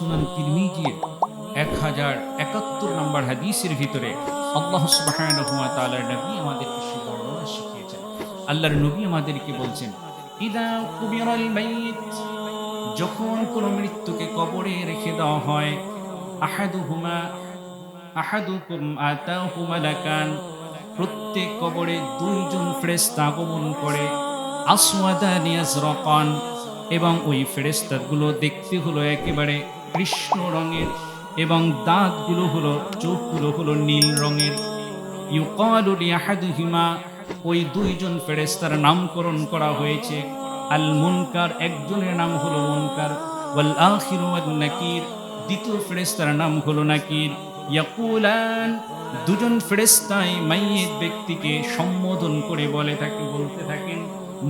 সুনান তিরমিজির 1071 নম্বর হাদিসের ভিতরে আল্লাহ সুবহানাহু ওয়া তাআলার নবী আমাদেরকে বর্ণনা শিখিয়েছেন। আল্লাহর নবী আমাদেরকে বলছেন, ইদা কুবিরাল মাইয়িত, যখন কোনো মৃত্যুকে কবরে রেখে দেওয়া হয়, আহাদুকুম আতাহু মালাকান, প্রত্যেক কবরে দুইজন ফেরেশতা আগমন করে, আসওয়াদানি আজরাকান, এবং ওই ফেরেশতাগুলো দেখতে হলো একেবারে কৃষ্ণ রঙের, এবং দাঁতগুলো হলো, চোখগুলো হলো নীল রঙের। ইউকালু লিআহাদিহিমা, ওই দুইজন ফেরেশতার নামকরণ করা হয়েছে আল মুনকার, একজনের নাম হলো মুনকার, ওয়াল আখিরু ওয়ান নাকির, দ্বিতীয় ফেরেশতার নাম হলো নাকির। ইয়াকুলান, দুজন ফেরেশতাই মাইয়িত ব্যক্তিকে সম্বোধন করে বলতে থাকেন,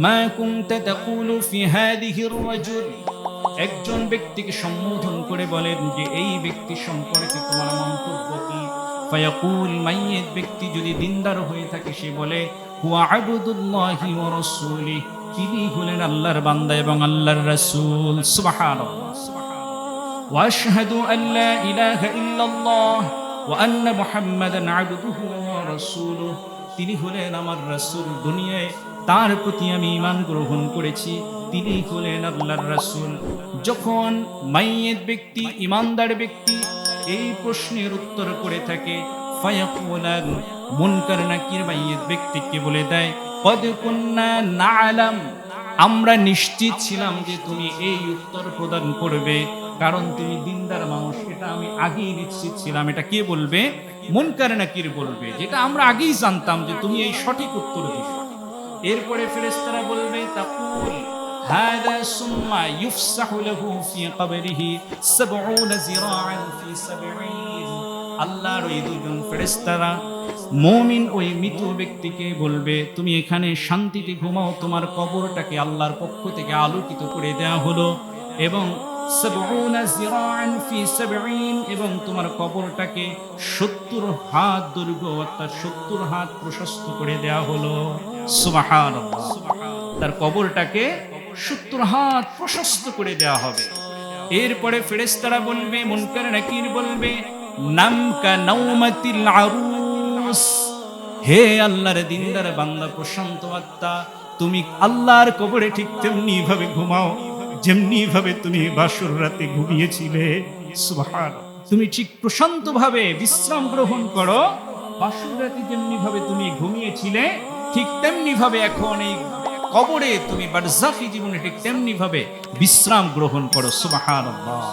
মা কুনতা তাকুলু ফি হাযিহির রাজুল, একজন ব্যক্তিকে সম্বোধন করে বলেন যে এই ব্যক্তি সম্পর্কে তোমার মন্তব্য কি? ফায়াকুল, মাইয়িত ব্যক্তি যদি দিনদার হয়ে থাকে সে বলে, হুয়া আবদুল্লাহি ওয়া রাসূলিহি, তিনি হলেন আল্লাহর বান্দা এবং আল্লাহর রাসূল। সুবহানাল্লাহ। ওয়া আশহাদু আল্লা ইলাহা ইল্লাল্লাহ ওয়া আন্না মুহাম্মাদান আবদুহু ওয়া রাসূলুহু, তিনি হলেন আমার রাসূল, দুনিয়ায় তার প্রতি আমি ঈমান গ্রহণ করেছি, তিনি হলেন আল্লাহর রাসূল। যখন মাইয়িত ব্যক্তি, ঈমানদার ব্যক্তি এই প্রশ্নের উত্তর করে থাকে, ফায়াকুলান, মুনকার নাকির মাইয়িত ব্যক্তিকে বলে দেয়, কদ কুন্না না'লাম, আমরা নিশ্চিত ছিলাম যে তুমি এই উত্তর প্রদান করবে, কারণ তুমি দিনদার মানুষ, এটা আমি আগেই নিশ্চিত ছিলাম। এটা কে বলবে? মুনকার নাকির বলবে, যেটা আমরা আগেই জানতাম যে তুমি এই সঠিক উত্তর দিবে। এরপরে ফেরেশতারা বলবে, তাকুল হাদা সুম্মা ইউফসাহু লাহু ফি কবরিহি 70 জিরাআন ফি 70। আল্লাহর ওই দুজন ফেরেশতারা মুমিন ওই মৃত ব্যক্তিকে বলবে, তুমি এখানে শান্তিতে ঘুমাও, তোমার কবরটাকে আল্লাহর পক্ষ থেকে আলোকিত করে দেয়া হলো, এবং 70 জিরাআন ফি 70, এবং তোমার কবরটাকে 70 হাত দৈর্ঘ্য অর্থাৎ 70 হাত প্রশস্ত করে দেয়া হলো। সুবহানাল্লাহ। তার কবরটাকে 70 হাত প্রশস্ত করে দেয়া হবে। এরপরে ফেরেশতারা বলবে, মুনকার নাকির বলবে, নামকা নাওমাতিল আরুস, হে আল্লাহর দিনদার বান্দা, প্রশান্ত আত্মা, তুমি আল্লাহর কবরে ঠিক তেমনি ভাবে ঘুমাও যেমনি ভাবে তুমি বাসর রাতে ঘুমিয়েছিলে। সুবহানাল্লাহ। তুমি ঠিক প্রশান্ত ভাবে বিশ্রাম গ্রহণ করো, বাসর রাতে যেমনি ভাবে তুমি ঘুমিয়েছিলে ঠিক তেমনি ভাবে এখন এই কবরে তুমি বারজাখী জীবনে ঠিক তেমনি ভাবে বিশ্রাম গ্রহণ করো। সুবহানাল্লাহ।